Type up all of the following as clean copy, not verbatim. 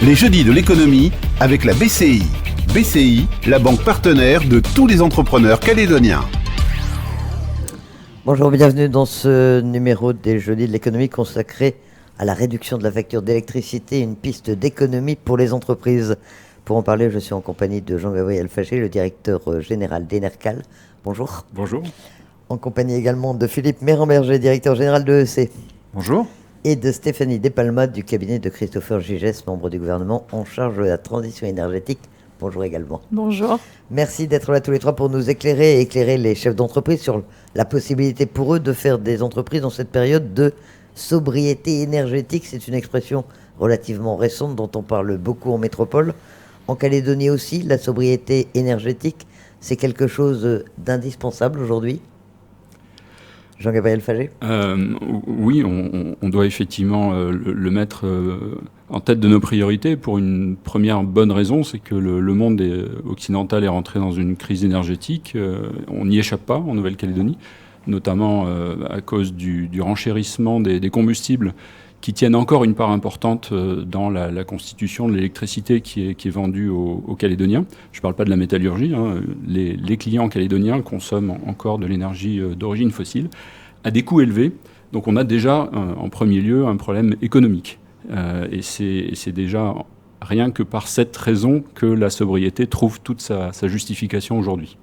Les jeudis de l'économie avec la BCI. BCI, la banque partenaire de tous les entrepreneurs calédoniens. Bonjour, bienvenue dans ce numéro des jeudis de l'économie consacré à la réduction de la facture d'électricité, une piste d'économie pour les entreprises. Pour en parler, je suis en compagnie de Jean-Gabriel Fagé, le directeur général d'Enercal. Bonjour. Bonjour. En compagnie également de Philippe Méran-Berger, directeur général de EC. Bonjour. Et de Stéphanie Despalma du cabinet de Christopher Gigès, membre du gouvernement en charge de la transition énergétique. Bonjour également. Bonjour. Merci d'être là tous les trois pour nous éclairer et éclairer les chefs d'entreprise sur la possibilité pour eux de faire des entreprises dans cette période de sobriété énergétique. C'est une expression relativement récente dont on parle beaucoup en métropole. En Calédonie aussi, la sobriété énergétique, c'est quelque chose d'indispensable aujourd'hui. Jean-Gabriel Fagé. Oui, on doit effectivement le mettre en tête de nos priorités pour une première bonne raison, c'est que le monde occidental est rentré dans une crise énergétique. On n'y échappe pas en Nouvelle-Calédonie, notamment à cause du renchérissement des combustibles qui tiennent encore une part importante dans la constitution de l'électricité qui est vendue aux Calédoniens. Je ne parle pas de la métallurgie. Les clients calédoniens consomment encore de l'énergie d'origine fossile à des coûts élevés. Donc on a déjà, en premier lieu, un problème économique. Et c'est déjà rien que par cette raison que la sobriété trouve toute sa justification aujourd'hui.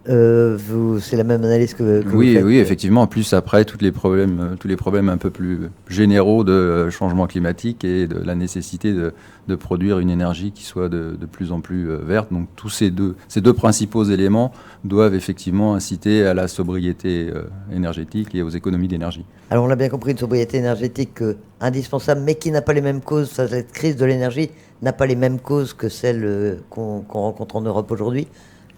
C'est la même analyse que vous faites. Oui, effectivement. En plus, après, tous les problèmes un peu plus généraux de changement climatique et de la nécessité de produire une énergie qui soit de plus en plus verte. Donc, tous ces deux principaux éléments doivent effectivement inciter à la sobriété énergétique et aux économies d'énergie. Alors, on l'a bien compris, une sobriété énergétique indispensable, mais qui n'a pas les mêmes causes. Cette crise de l'énergie n'a pas les mêmes causes que celles qu'on rencontre en Europe aujourd'hui.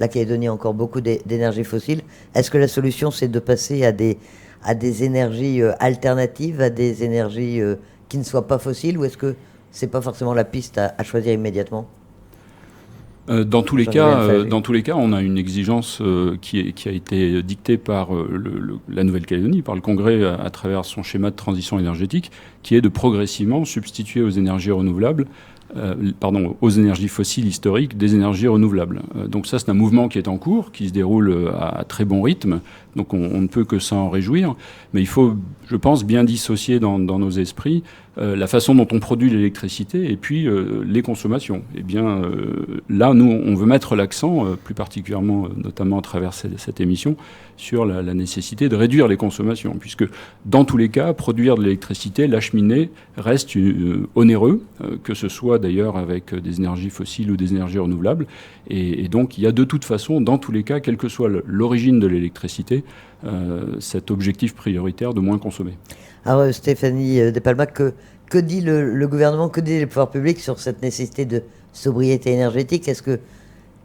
La Calédonie a encore beaucoup d'énergie fossile. Est-ce que la solution, c'est de passer à des énergies alternatives, à des énergies qui ne soient pas fossiles, ou est-ce que ce n'est pas forcément la piste à choisir immédiatement ? Dans tous les cas, on a une exigence qui a été dictée par la Nouvelle-Calédonie, par le Congrès à travers son schéma de transition énergétique, qui est de progressivement substituer aux énergies renouvelables aux énergies fossiles historiques des énergies renouvelables. Donc ça, c'est un mouvement qui est en cours, qui se déroule à très bon rythme, donc on ne peut que s'en réjouir, mais il faut, je pense, bien dissocier dans nos esprits la façon dont on produit l'électricité et puis les consommations. Et bien là, nous, on veut mettre l'accent, plus particulièrement, notamment à travers cette émission, sur la nécessité de réduire les consommations, puisque dans tous les cas, produire de l'électricité, l'acheminer, reste onéreux, que ce soit d'ailleurs avec des énergies fossiles ou des énergies renouvelables. Et donc, il y a de toute façon, dans tous les cas, quelle que soit l'origine de l'électricité, cet objectif prioritaire de moins consommer. Alors, Stéphanie Despalma, que dit le gouvernement, que disent les pouvoirs publics sur cette nécessité de sobriété énergétique ? Est-ce qu'il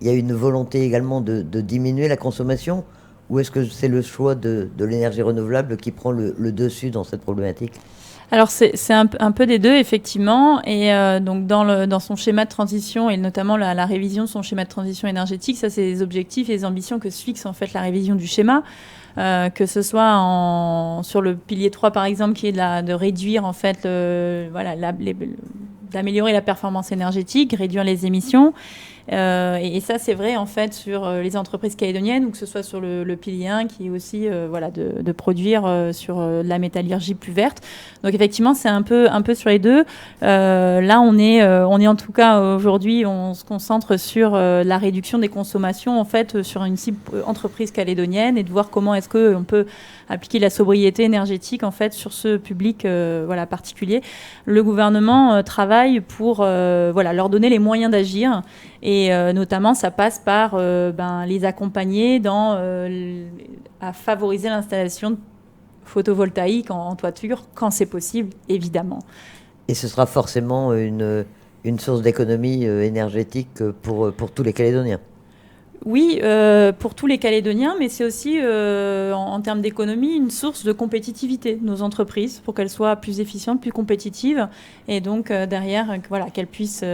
y a une volonté également de diminuer la consommation, ou est-ce que c'est le choix de l'énergie renouvelable qui prend le dessus dans cette problématique ? Alors c'est un peu des deux, effectivement, et donc dans son schéma de transition et notamment la révision de son schéma de transition énergétique, ça c'est les objectifs et les ambitions que se fixe en fait la révision du schéma, que ce soit sur le pilier 3 par exemple, qui est de réduire en fait d'améliorer la performance énergétique, réduire les émissions. Et ça, c'est vrai en fait sur les entreprises calédoniennes, ou que ce soit sur le pilier 1 qui est aussi de produire sur la métallurgie plus verte. Donc effectivement, c'est un peu sur les deux. Là, on est en tout cas aujourd'hui, on se concentre sur la réduction des consommations en fait sur une cible entreprise calédonienne et de voir comment est-ce qu'on peut appliquer la sobriété énergétique en fait sur ce public particulier. Le gouvernement travaille pour leur donner les moyens d'agir. Et notamment, ça passe par les accompagner à favoriser l'installation photovoltaïque en toiture, quand c'est possible, évidemment. Et ce sera forcément une source d'économie énergétique pour tous les Calédoniens. Oui, pour tous les Calédoniens, mais c'est aussi, en termes d'économie, une source de compétitivité de nos entreprises, pour qu'elles soient plus efficientes, plus compétitives, et donc derrière, qu'elles puissent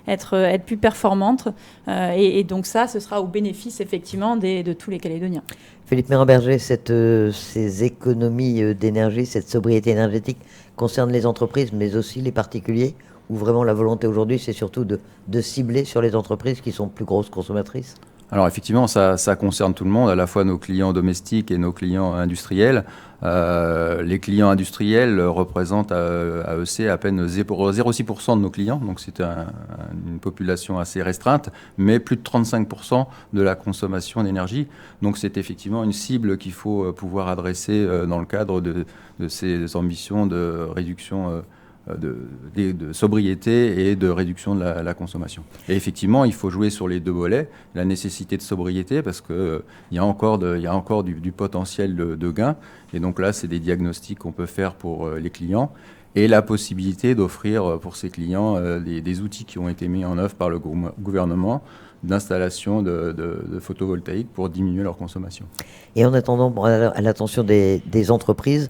être plus performantes. Et donc ça, ce sera au bénéfice, effectivement, de tous les Calédoniens. Philippe Méran-Berger, ces économies d'énergie, cette sobriété énergétique concernent les entreprises, mais aussi les particuliers, où vraiment la volonté aujourd'hui, c'est surtout de cibler sur les entreprises qui sont plus grosses consommatrices? Alors effectivement, ça concerne tout le monde, à la fois nos clients domestiques et nos clients industriels. Les clients industriels représentent à EC à peine 0,6% de nos clients, donc c'est une population assez restreinte, mais plus de 35% de la consommation d'énergie. Donc c'est effectivement une cible qu'il faut pouvoir adresser dans le cadre de ces ambitions de réduction de sobriété et de réduction de la consommation. Et effectivement, il faut jouer sur les deux volets, la nécessité de sobriété, parce qu'il y a encore du potentiel de gain. Et donc là, c'est des diagnostics qu'on peut faire pour les clients, et la possibilité d'offrir pour ces clients des outils qui ont été mis en œuvre par le gouvernement d'installation de photovoltaïque pour diminuer leur consommation. Et en attendant, à l'attention des entreprises,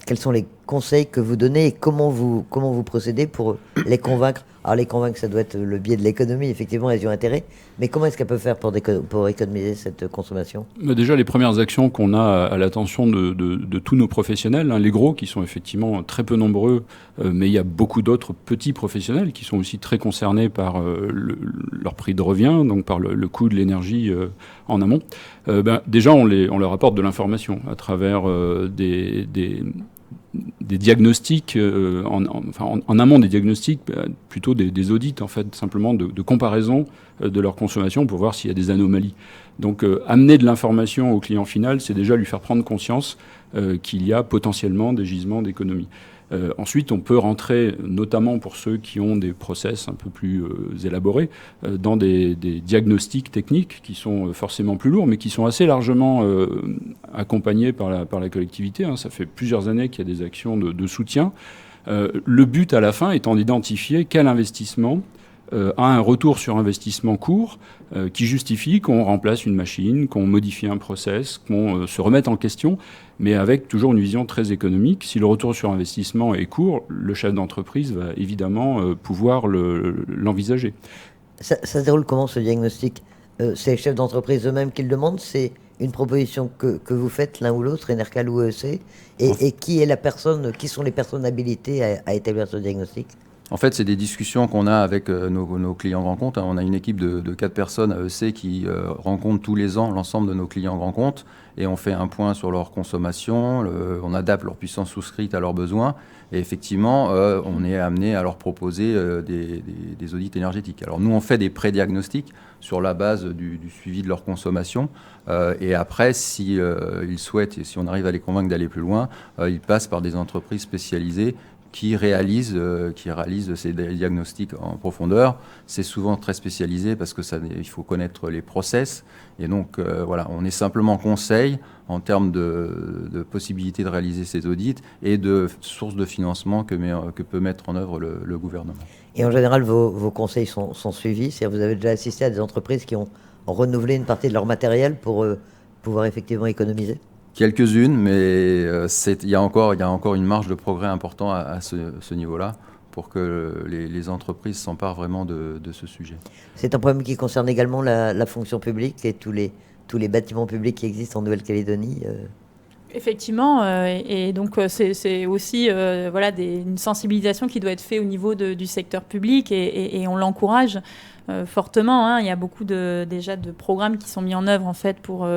quels sont les conseils que vous donnez et comment vous procédez pour les convaincre? Alors les convaincre, ça doit être le biais de l'économie, effectivement, elles y ont intérêt, mais comment est-ce qu'elles peuvent faire pour économiser cette consommation? Déjà, les premières actions qu'on a à l'attention de tous nos professionnels, les gros qui sont effectivement très peu nombreux, mais il y a beaucoup d'autres petits professionnels qui sont aussi très concernés par leur prix de revient, donc par le coût de l'énergie en amont. Déjà, on leur apporte de l'information à travers des diagnostics, en amont des diagnostics, plutôt des audits, en fait, simplement de comparaison de leur consommation pour voir s'il y a des anomalies. Donc, amener de l'information au client final, c'est déjà lui faire prendre conscience qu'il y a potentiellement des gisements d'économie. Ensuite, on peut rentrer, notamment pour ceux qui ont des process un peu plus élaborés, dans des diagnostics techniques qui sont forcément plus lourds, mais qui sont assez largement accompagnés par la collectivité. Ça fait plusieurs années qu'il y a des actions de soutien. Le but, à la fin, étant d'identifier quel investissement a un retour sur investissement court qui justifie qu'on remplace une machine, qu'on modifie un process, qu'on se remette en question, mais avec toujours une vision très économique. Si le retour sur investissement est court, le chef d'entreprise va évidemment pouvoir l'envisager. Ça se déroule comment, ce diagnostic? C'est les chefs d'entreprise eux-mêmes qui le demandent? C'est une proposition que vous faites l'un ou l'autre, Enercal ou EEC? Et qui sont les personnes habilitées à établir ce diagnostic? En fait, c'est des discussions qu'on a avec nos clients grands comptes. On a une équipe de 4 personnes à EC qui rencontre tous les ans l'ensemble de nos clients grands comptes et on fait un point sur leur consommation, on adapte leur puissance souscrite à leurs besoins et effectivement, on est amené à leur proposer des audits énergétiques. Alors nous, on fait des pré-diagnostics sur la base du suivi de leur consommation et après, si ils souhaitent et si on arrive à les convaincre d'aller plus loin, ils passent par des entreprises spécialisées qui réalisent ces diagnostics en profondeur. C'est souvent très spécialisé parce que il faut connaître les process. Et donc, voilà, on est simplement conseil en termes de possibilité de réaliser ces audits et de sources de financement que peut mettre en œuvre le gouvernement. Et en général, vos conseils sont suivis? C'est-à-dire, vous avez déjà assisté à des entreprises qui ont renouvelé une partie de leur matériel pour pouvoir effectivement économiser? Quelques-unes, mais il y a encore une marge de progrès important à ce niveau-là pour que les entreprises s'emparent vraiment de ce sujet. C'est un problème qui concerne également la fonction publique et tous les bâtiments publics qui existent en Nouvelle-Calédonie. Effectivement, et donc c'est aussi une sensibilisation qui doit être faite au niveau du secteur public et on l'encourage fortement. Il y a beaucoup déjà de programmes qui sont mis en œuvre en fait pour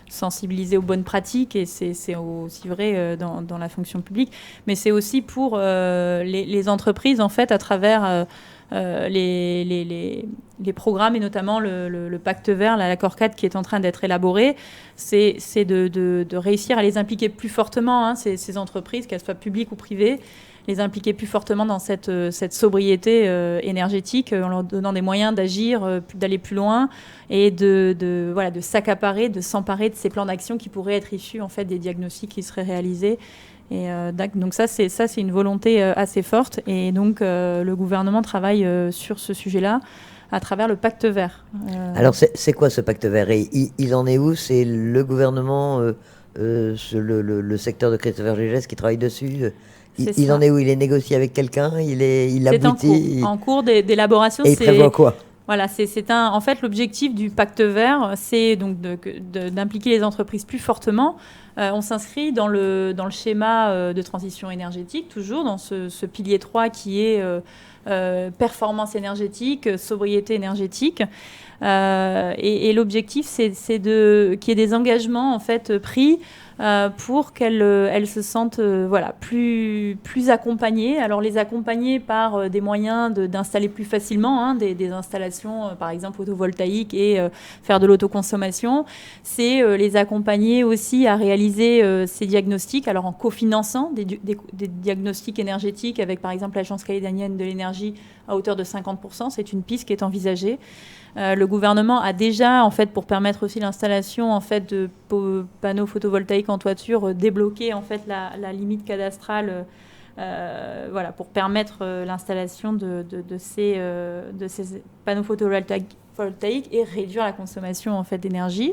sensibiliser aux bonnes pratiques et c'est aussi vrai dans la fonction publique, mais c'est aussi pour les entreprises en fait à travers les programmes et notamment le pacte vert, l'accord 4 qui est en train d'être élaboré, c'est de réussir à les impliquer plus fortement, ces entreprises, qu'elles soient publiques ou privées, les impliquer plus fortement dans cette sobriété énergétique en leur donnant des moyens d'agir, d'aller plus loin et de s'accaparer, de s'emparer de ces plans d'action qui pourraient être issus en fait des diagnostics qui seraient réalisés. Et donc ça c'est une volonté assez forte et donc le gouvernement travaille sur ce sujet-là à travers le pacte vert. Alors c'est quoi ce pacte vert et il en est où? C'est le gouvernement, le secteur de Christopher Gégès qui travaille dessus? Il en est où? Il est négocié avec quelqu'un? Il aboutit? C'est en cours d'élaboration. Et il prévoit quoi? Voilà, en fait, l'objectif du pacte vert, c'est donc d'impliquer les entreprises plus fortement. On s'inscrit dans le schéma de transition énergétique, toujours dans ce pilier 3 qui est performance énergétique, sobriété énergétique. Et l'objectif, c'est qu'il y ait des engagements en fait, pris pour qu'elles se sentent plus accompagnées. Alors les accompagner par des moyens d'installer plus facilement des installations, par exemple photovoltaïques, et faire de l'autoconsommation. C'est les accompagner aussi à réaliser ces diagnostics, alors en cofinançant des diagnostics énergétiques avec par exemple l'Agence calédonienne de l'énergie à hauteur de 50%. C'est une piste qui est envisagée. Le gouvernement a déjà, en fait, pour permettre aussi l'installation en fait, de panneaux photovoltaïques en toiture, débloqué en fait, la limite cadastrale pour permettre l'installation de ces panneaux photovoltaïques et réduire la consommation en fait, d'énergie.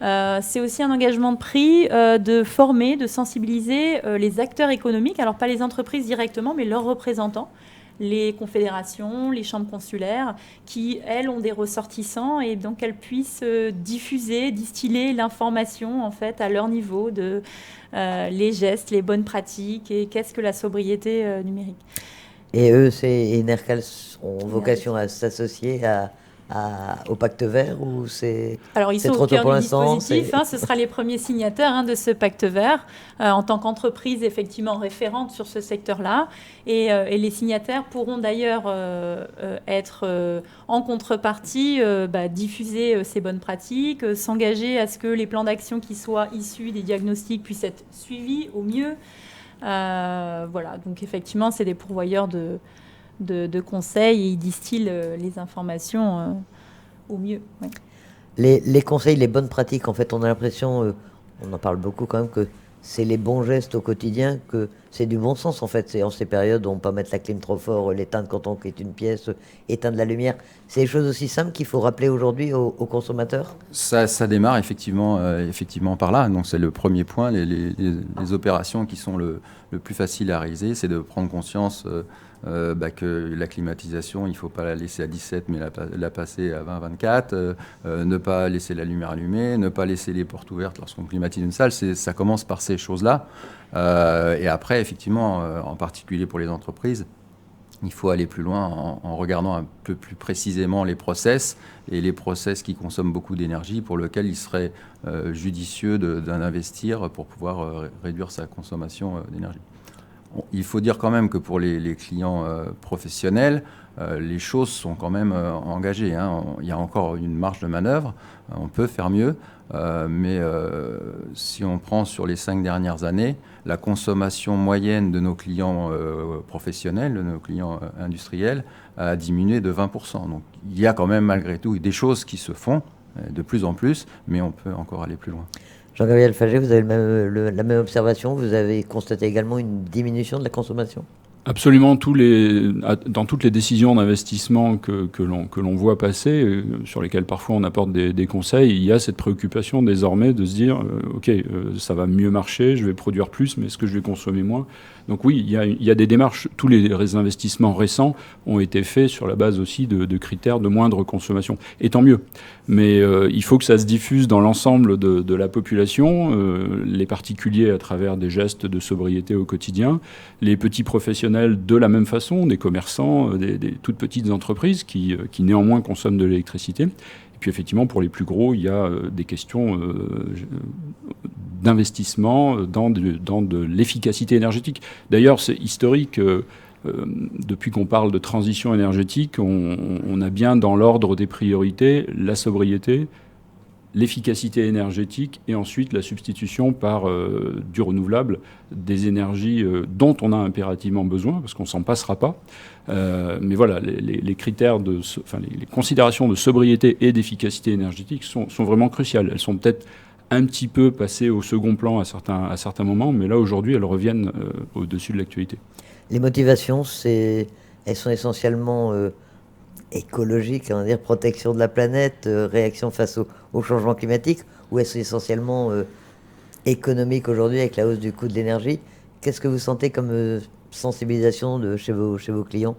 C'est aussi un engagement de prix de former, de sensibiliser les acteurs économiques, alors pas les entreprises directement, mais leurs représentants, les confédérations, les chambres consulaires, qui, elles, ont des ressortissants et donc elles puissent diffuser, distiller l'information en fait, à leur niveau de les gestes, les bonnes pratiques et qu'est-ce que la sobriété numérique. Et eux, Enercal ont vocation à s'associer au pacte vert ou Alors, ils sont trop au cœur pour du l'instant, dispositif. Ce sera les premiers signataires de ce pacte vert en tant qu'entreprise effectivement référente sur ce secteur-là. Et les signataires pourront d'ailleurs être en contrepartie, diffuser ces bonnes pratiques, s'engager à ce que les plans d'action qui soient issus des diagnostics puissent être suivis au mieux. Donc effectivement, c'est des pourvoyeurs de conseils et ils distillent les informations au mieux. Ouais. Les conseils, les bonnes pratiques, en fait, on a l'impression, on en parle beaucoup quand même, que c'est les bons gestes au quotidien, que c'est du bon sens, en fait. C'est en ces périodes où on ne peut pas mettre la clim trop fort, l'éteindre quand on quitte une pièce, éteindre la lumière. C'est des choses aussi simples qu'il faut rappeler aujourd'hui aux consommateurs. Ça démarre effectivement par là. Donc c'est le premier point. Les opérations qui sont le plus faciles à réaliser, c'est de prendre conscience que la climatisation, il ne faut pas la laisser à 17, mais la passer à 20-24, ne pas laisser la lumière allumée, ne pas laisser les portes ouvertes lorsqu'on climatise une salle. Ça commence par ces choses-là. Et après, effectivement, en particulier pour les entreprises, il faut aller plus loin en regardant un peu plus précisément les process et les process qui consomment beaucoup d'énergie pour lesquels il serait judicieux d'investir pour pouvoir réduire sa consommation d'énergie. Il faut dire quand même que pour les clients professionnels, les choses sont quand même engagées. Il y a encore une marge de manœuvre, on peut faire mieux, mais si on prend sur les 5 dernières années, la consommation moyenne de nos clients professionnels, de nos clients industriels, a diminué de 20%. Donc il y a quand même malgré tout des choses qui se font de plus en plus, mais on peut encore aller plus loin. Jean-Gabriel Faget, vous avez la même observation. Vous avez constaté également une diminution de la consommation ? Absolument, dans toutes les décisions d'investissement que l'on voit passer, sur lesquelles parfois on apporte des conseils, il y a cette préoccupation désormais de se dire ça va mieux marcher, je vais produire plus, mais est-ce que je vais consommer moins ? Donc oui, il y a des démarches. Tous les investissements récents ont été faits sur la base aussi de critères de moindre consommation. Et tant mieux. Mais il faut que ça se diffuse dans l'ensemble de la population, les particuliers à travers des gestes de sobriété au quotidien, les petits professionnels de la même façon, des commerçants, des toutes petites entreprises qui néanmoins consomment de l'électricité. Et puis effectivement, pour les plus gros, il y a des questions d'investissement dans de l'efficacité énergétique. D'ailleurs, c'est historique. Depuis qu'on parle de transition énergétique, on a bien dans l'ordre des priorités la sobriété, l'efficacité énergétique et ensuite la substitution par du renouvelable des énergies dont on a impérativement besoin, parce qu'on s'en passera pas. Mais voilà, les critères les considérations de sobriété et d'efficacité énergétique sont vraiment cruciales. Elles sont peut-être un petit peu passées au second plan à certains moments, mais là aujourd'hui elles reviennent au-dessus de l'actualité. Les motivations, elles sont essentiellement écologiques, on va dire protection de la planète, réaction face au changement climatique, ou est-ce essentiellement économique aujourd'hui avec la hausse du coût de l'énergie ? Qu'est-ce que vous sentez comme sensibilisation chez vos clients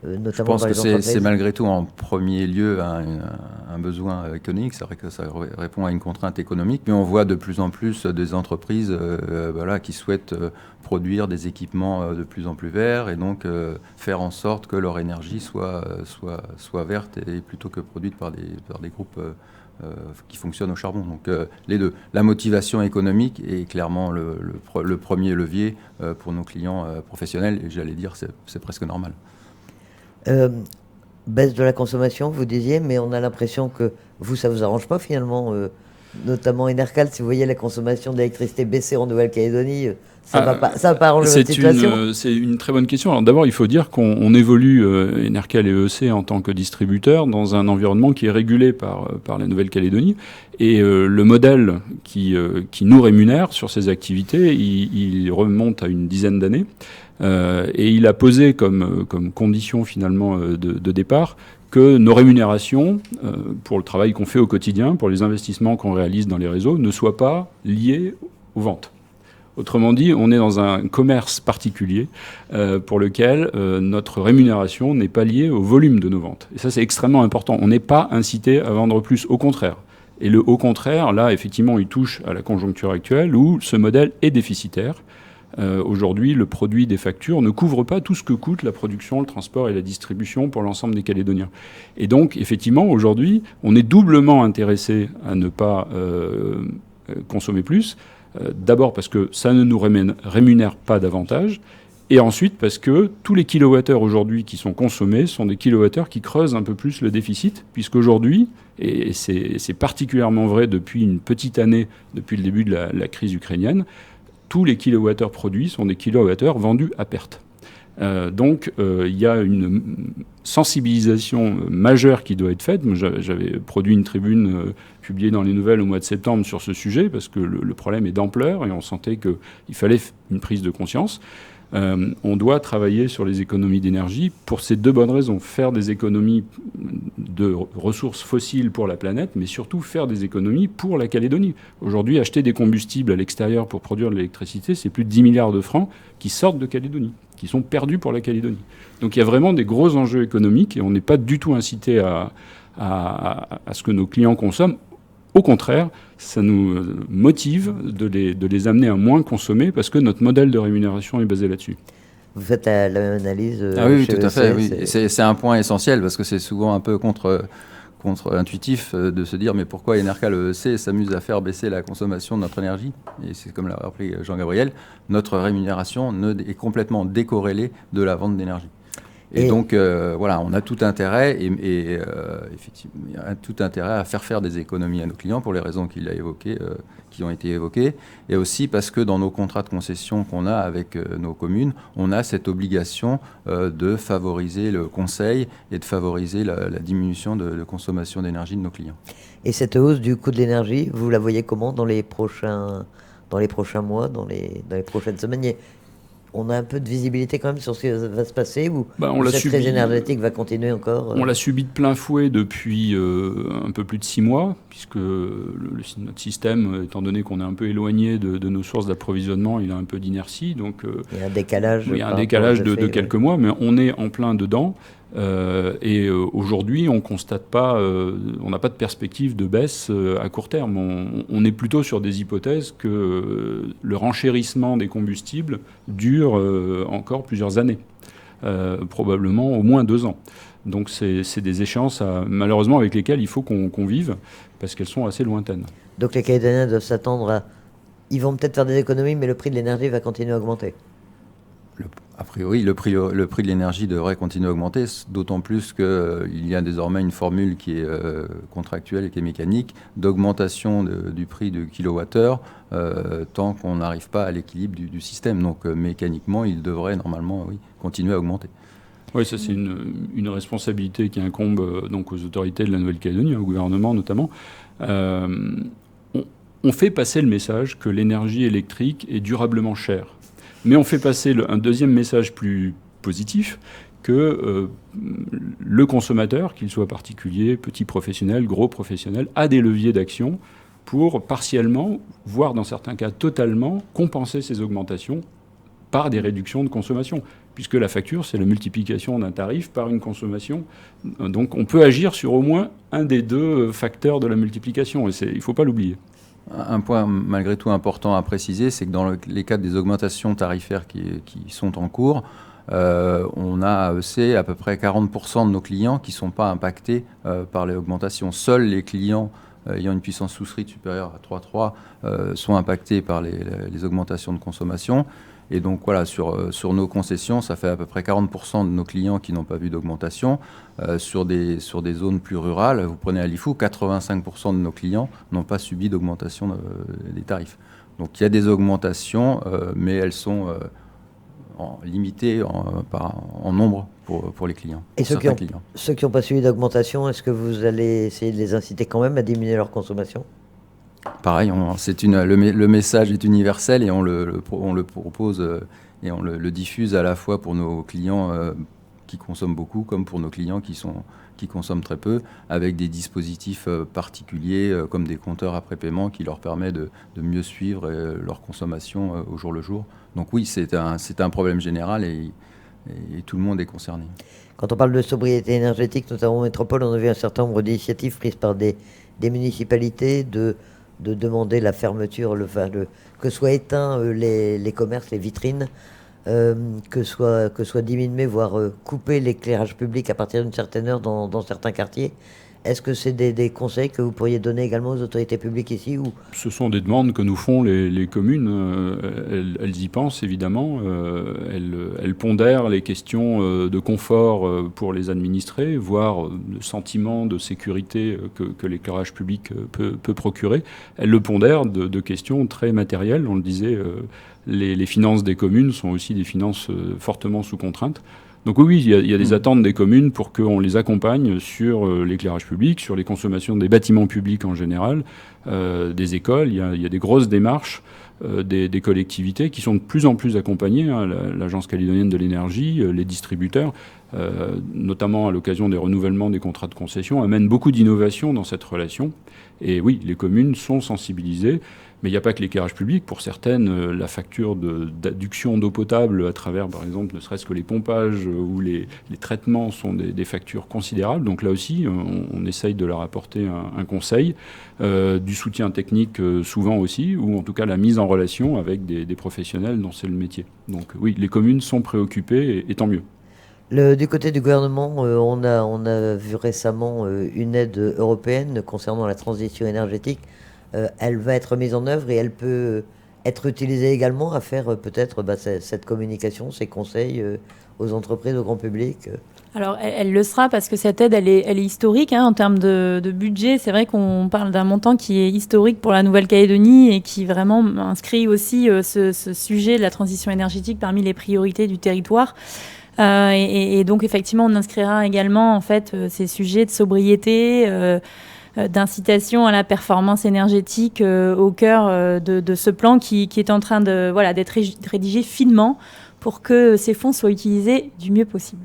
notamment Je pense dans que les entreprises. c'est malgré tout en premier lieu un besoin économique. C'est vrai que ça répond à une contrainte économique, mais on voit de plus en plus des entreprises qui souhaitent produire des équipements de plus en plus verts et donc faire en sorte que leur énergie soit verte et plutôt que produite par des groupes qui fonctionnent au charbon. Donc les deux. La motivation économique est clairement le premier levier pour nos clients professionnels et j'allais dire c'est presque normal. Baisse de la consommation, vous disiez, mais on a l'impression que ça vous arrange pas finalement, notamment Enercal, si vous voyez la consommation d'électricité baisser en Nouvelle-Calédonie, ça va pas arranger votre situation. C'est une très bonne question. Alors d'abord, il faut dire qu'on évolue, Enercal et EEC, en tant que distributeur, dans un environnement qui est régulé par la Nouvelle-Calédonie. Et le modèle qui nous rémunère sur ces activités, il remonte à une dizaine d'années. Et il a posé comme condition finalement de départ que nos rémunérations pour le travail qu'on fait au quotidien, pour les investissements qu'on réalise dans les réseaux, ne soient pas liées aux ventes. Autrement dit, on est dans un commerce particulier pour lequel notre rémunération n'est pas liée au volume de nos ventes. Et ça, c'est extrêmement important. On n'est pas incité à vendre plus, au contraire. Et le au contraire, là, effectivement, il touche à la conjoncture actuelle où ce modèle est déficitaire. Aujourd'hui, le produit des factures ne couvre pas tout ce que coûte la production, le transport et la distribution pour l'ensemble des Calédoniens. Et donc, effectivement, aujourd'hui, on est doublement intéressé à ne pas consommer plus. D'abord parce que ça ne nous rémunère pas davantage. Et ensuite parce que tous les kilowattheures aujourd'hui qui sont consommés sont des kilowattheures qui creusent un peu plus le déficit, puisqu'aujourd'hui, et c'est particulièrement vrai depuis une petite année, depuis le début de la crise ukrainienne, tous les kilowattheures produits sont des kilowattheures vendus à perte. Donc il y a une sensibilisation majeure qui doit être faite. J'avais produit une tribune publiée dans les nouvelles au mois de septembre sur ce sujet, parce que le problème est d'ampleur et on sentait qu'il fallait une prise de conscience. On doit travailler sur les économies d'énergie pour ces deux bonnes raisons. Faire des économies de ressources fossiles pour la planète, mais surtout faire des économies pour la Calédonie. Aujourd'hui, acheter des combustibles à l'extérieur pour produire de l'électricité, c'est plus de 10 milliards de francs qui sortent de Calédonie, qui sont perdus pour la Calédonie. Donc il y a vraiment des gros enjeux économiques et on n'est pas du tout incité à ce que nos clients consomment. Au contraire, ça nous motive de les amener à moins consommer parce que notre modèle de rémunération est basé là-dessus. Vous faites la même analyse oui, tout à fait. Oui. C'est un point essentiel parce que c'est souvent un peu contre-intuitif de se dire mais pourquoi Enercal EEC s'amuse à faire baisser la consommation de notre énergie. Et c'est comme l'a rappelé Jean-Gabriel, notre rémunération est complètement décorrélée de la vente d'énergie. Et donc, on a tout intérêt, effectivement, tout intérêt à faire des économies à nos clients pour les raisons qui ont été évoquées, et aussi parce que dans nos contrats de concession qu'on a avec nos communes, on a cette obligation de favoriser le conseil et de favoriser la diminution de consommation d'énergie de nos clients. Et cette hausse du coût de l'énergie, vous la voyez comment dans les prochains mois, dans les prochaines semaines? On a un peu de visibilité quand même sur ce qui va se passer ou cette crise énergétique va continuer encore On l'a subi de plein fouet depuis un peu plus de 6 mois, puisque notre système, étant donné qu'on est un peu éloigné de nos sources d'approvisionnement, il a un peu d'inertie. Donc, il y a un décalage. Il y a un décalage de quelques mois, mais on est en plein dedans. Et aujourd'hui, on constate pas, on n'a pas de perspective de baisse à court terme. On est plutôt sur des hypothèses que le renchérissement des combustibles dure encore plusieurs années, probablement au moins 2 ans. Donc c'est des échéances malheureusement avec lesquelles il faut qu'on vive parce qu'elles sont assez lointaines. Donc les Calédoniens doivent s'attendre à... Ils vont peut-être faire des économies, mais le prix de l'énergie va continuer à augmenter. A priori, le prix de l'énergie devrait continuer à augmenter, d'autant plus qu'il y a désormais une formule qui est contractuelle et qui est mécanique d'augmentation du prix du kilowattheure tant qu'on n'arrive pas à l'équilibre du système. Donc mécaniquement, il devrait normalement continuer à augmenter. Oui, ça c'est une responsabilité qui incombe donc aux autorités de la Nouvelle-Calédonie, au gouvernement notamment. On fait passer le message que l'énergie électrique est durablement chère. Mais on fait passer un deuxième message plus positif, que le consommateur, qu'il soit particulier, petit professionnel, gros professionnel, a des leviers d'action pour partiellement, voire dans certains cas totalement, compenser ces augmentations par des réductions de consommation. puisque la facture, c'est la multiplication d'un tarif par une consommation. Donc on peut agir sur au moins un des deux facteurs de la multiplication, et il ne faut pas l'oublier. Un point malgré tout important à préciser, c'est que dans les cadres des augmentations tarifaires qui sont en cours, on a à peu près 40% de nos clients qui ne sont pas impactés par les augmentations. Seuls les clients ayant une puissance souscrite supérieure à 3,3 sont impactés par les augmentations de consommation. Et donc voilà, sur nos concessions, ça fait à peu près 40% de nos clients qui n'ont pas vu d'augmentation. Sur des zones plus rurales, vous prenez à Lifou, 85% de nos clients n'ont pas subi d'augmentation des tarifs. Donc il y a des augmentations, mais elles sont limitées en nombre pour les clients. Et ceux qui n'ont pas subi d'augmentation, est-ce que vous allez essayer de les inciter quand même à diminuer leur consommation ? Pareil, le message est universel et on le propose et on le diffuse à la fois pour nos clients qui consomment beaucoup comme pour nos clients qui consomment très peu, avec des dispositifs particuliers comme des compteurs après paiement qui leur permettent de mieux suivre leur consommation au jour le jour. Donc oui, c'est un problème général et tout le monde est concerné. Quand on parle de sobriété énergétique, notamment en métropole, on a vu un certain nombre d'initiatives prises par des municipalités de demander la fermeture, que soient éteints les commerces, les vitrines, que soit diminué, voire couper l'éclairage public à partir d'une certaine heure dans certains quartiers. Est-ce que c'est des conseils que vous pourriez donner également aux autorités publiques ici ou... Ce sont des demandes que nous font les communes. Elles y pensent évidemment. Elles pondèrent les questions de confort pour les administrés, voire de sentiment de sécurité que l'éclairage public peut procurer. Elles le pondèrent de questions très matérielles. On le disait, les finances des communes sont aussi des finances fortement sous contrainte. Donc oui, il y a des attentes des communes pour qu'on les accompagne sur l'éclairage public, sur les consommations des bâtiments publics en général, des écoles. Il y a des grosses démarches des collectivités qui sont de plus en plus accompagnées, hein, l'Agence calédonienne de l'énergie, les distributeurs, notamment à l'occasion des renouvellements des contrats de concession, amènent beaucoup d'innovation dans cette relation. Et oui, les communes sont sensibilisées. Mais il n'y a pas que l'éclairage public. Pour certaines, la facture d'adduction d'eau potable à travers, par exemple, ne serait-ce que les pompages ou les traitements sont des factures considérables. Donc là aussi, on essaye de leur apporter un conseil, du soutien technique souvent aussi, ou en tout cas la mise en relation avec des professionnels dont c'est le métier. Donc oui, les communes sont préoccupées et tant mieux. Du côté du gouvernement, on a vu récemment une aide européenne concernant la transition énergétique. Elle va être mise en œuvre et elle peut être utilisée également à faire peut-être cette communication, ces conseils aux entreprises, au grand public. Alors, elle le sera parce que cette aide, elle est historique hein, en termes de budget. C'est vrai qu'on parle d'un montant qui est historique pour la Nouvelle-Calédonie et qui vraiment inscrit aussi ce sujet de la transition énergétique parmi les priorités du territoire. Et donc, effectivement, on inscrira également en fait ces sujets de sobriété, d'incitation à la performance énergétique au cœur de ce plan qui est en train d'être rédigé finement pour que ces fonds soient utilisés du mieux possible.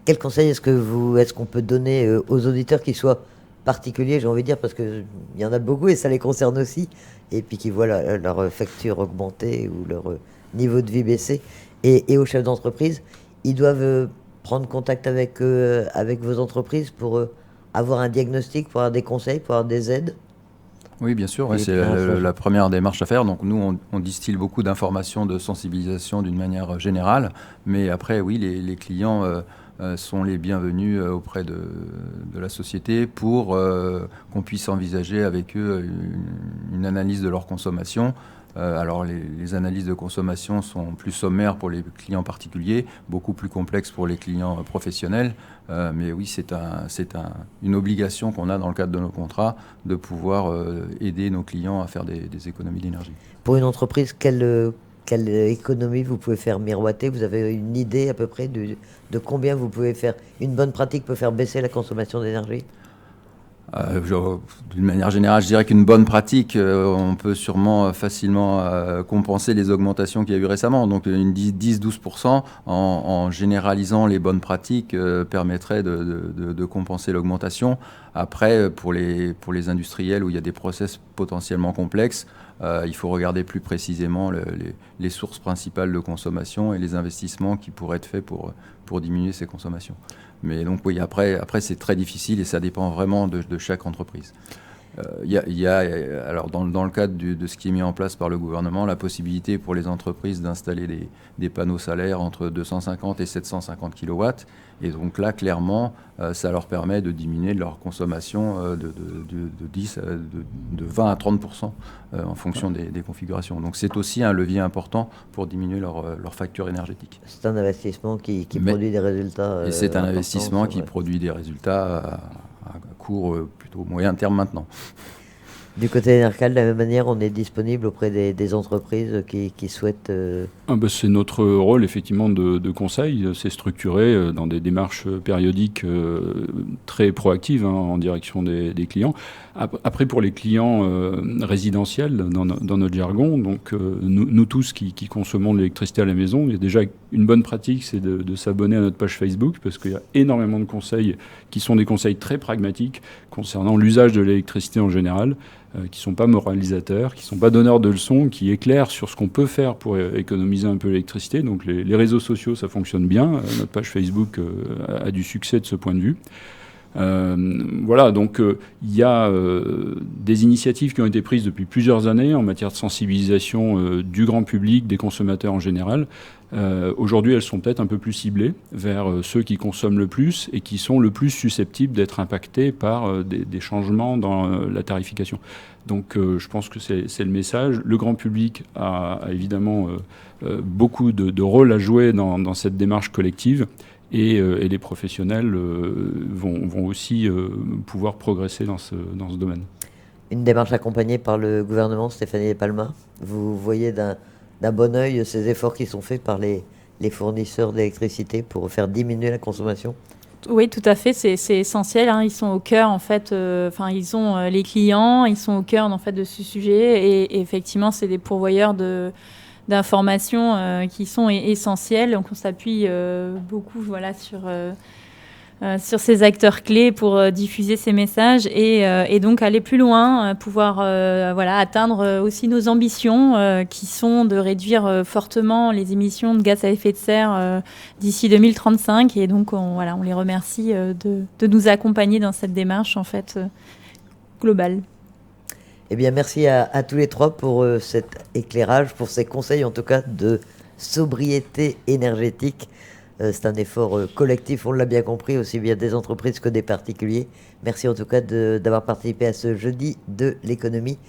Quel conseil est-ce qu'on peut donner aux auditeurs qui soient particuliers, j'ai envie de dire, parce qu'il y en a beaucoup et ça les concerne aussi, et puis qui voient leur facture augmenter ou leur niveau de vie baisser, et aux chefs d'entreprise, ils doivent prendre contact avec vos entreprises pour avoir un diagnostic, pour avoir des conseils, pour avoir des aides? Oui, bien sûr, ouais, c'est la première démarche à faire. Donc nous, on distille beaucoup d'informations de sensibilisation d'une manière générale, mais après, oui, les clients sont les bienvenus auprès de la société pour qu'on puisse envisager avec eux une analyse de leur consommation. Alors les analyses de consommation sont plus sommaires pour les clients particuliers, beaucoup plus complexes pour les clients professionnels. Mais oui, c'est une obligation qu'on a dans le cadre de nos contrats de pouvoir aider nos clients à faire des économies d'énergie. Pour une entreprise, quelle économie vous pouvez faire miroiter? Vous avez une idée à peu près de combien vous pouvez faire? Une bonne pratique peut faire baisser la consommation d'énergie? D'une manière générale, je dirais qu'une bonne pratique, on peut sûrement facilement compenser les augmentations qu'il y a eu récemment. Donc 10-12% en généralisant les bonnes pratiques permettrait de compenser l'augmentation. Après, pour les industriels où il y a des process potentiellement complexes, il faut regarder plus précisément les sources principales de consommation et les investissements qui pourraient être faits pour diminuer ces consommations. Mais donc oui, après c'est très difficile et ça dépend vraiment de chaque entreprise. Il y a alors dans le cadre de ce qui est mis en place par le gouvernement, la possibilité pour les entreprises d'installer des panneaux solaires entre 250 et 750 kW. Et donc là, clairement, ça leur permet de diminuer leur consommation de 20 à 30% en fonction des configurations. Donc c'est aussi un levier important pour diminuer leur facture énergétique. C'est un investissement qui produit des résultats. Et c'est un investissement qui produit des résultats à court, plutôt moyen terme maintenant. Du côté d'Enercal, de la même manière, on est disponible auprès des entreprises qui souhaitent... C'est notre rôle, effectivement, de conseil. C'est structuré dans des démarches périodiques très proactives en direction des clients. Après, pour les clients résidentiels, dans notre jargon, donc nous tous qui consommons de l'électricité à la maison, il y a déjà une bonne pratique, c'est de s'abonner à notre page Facebook, parce qu'il y a énormément de conseils qui sont des conseils très pragmatiques concernant l'usage de l'électricité en général, qui ne sont pas moralisateurs, qui ne sont pas donneurs de leçons, qui éclairent sur ce qu'on peut faire pour économiser un peu l'électricité. Donc les réseaux sociaux, ça fonctionne bien. Notre page Facebook a du succès de ce point de vue. Voilà, donc il y a des initiatives qui ont été prises depuis plusieurs années en matière de sensibilisation du grand public, des consommateurs en général. Aujourd'hui, elles sont peut-être un peu plus ciblées vers ceux qui consomment le plus et qui sont le plus susceptibles d'être impactés par des changements dans la tarification. Donc je pense que c'est le message. Le grand public a évidemment beaucoup de rôle à jouer dans cette démarche collective. Et les professionnels vont aussi pouvoir progresser dans ce domaine. Une démarche accompagnée par le gouvernement, Stéphanie Palma. Vous voyez d'un bon œil ces efforts qui sont faits par les fournisseurs d'électricité pour faire diminuer la consommation? Oui, tout à fait, c'est essentiel. Ils sont au cœur, en fait, ils ont les clients, ils sont au cœur, en fait, de ce sujet. Et effectivement, c'est des pourvoyeurs d'informations qui sont essentielles. Donc on s'appuie beaucoup sur ces acteurs clés pour diffuser ces messages et donc aller plus loin, pouvoir atteindre aussi nos ambitions qui sont de réduire fortement les émissions de gaz à effet de serre d'ici 2035. Et donc on les remercie de nous accompagner dans cette démarche en fait globale. Eh bien, merci à tous les trois pour cet éclairage, pour ces conseils en tout cas de sobriété énergétique. C'est un effort collectif, on l'a bien compris, aussi bien des entreprises que des particuliers. Merci en tout cas d'avoir participé à ce jeudi de l'économie.